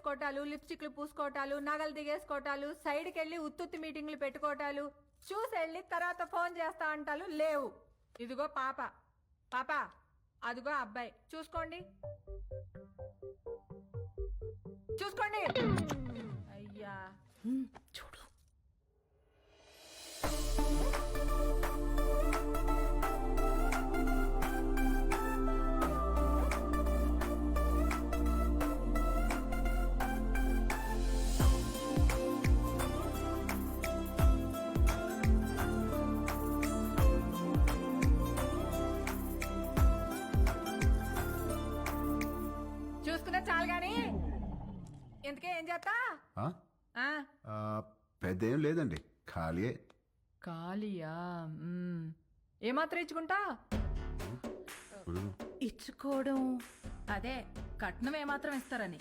వేసుకోవటాలు, లిప్స్టిక్లు పూసుకోవటాలు, నగలు దిగేసుకోవటాలు, సైడ్కి వెళ్ళి ఉత్తుత్తి మీటింగ్లు పెట్టుకోవటాలు, చూసి వెళ్ళి తర్వాత ఫోన్ చేస్తా అంటాలు లేవు. ఇదిగో పాప, పాప అదిగో అబ్బాయి, చూసుకోండి చూసుకోండి. అయ్యా చూడు. చూసుకున్నా చాలు గాని ఎందుకే ఏం చేస్తా? పెద్దేం లేదండి, ఖాళీయే. ఖాళీయా? ఏమాత్రం ఇచ్చుకుంటా? ఇచ్చుకోవడం అదే కట్నం ఏమాత్రం ఇస్తారని.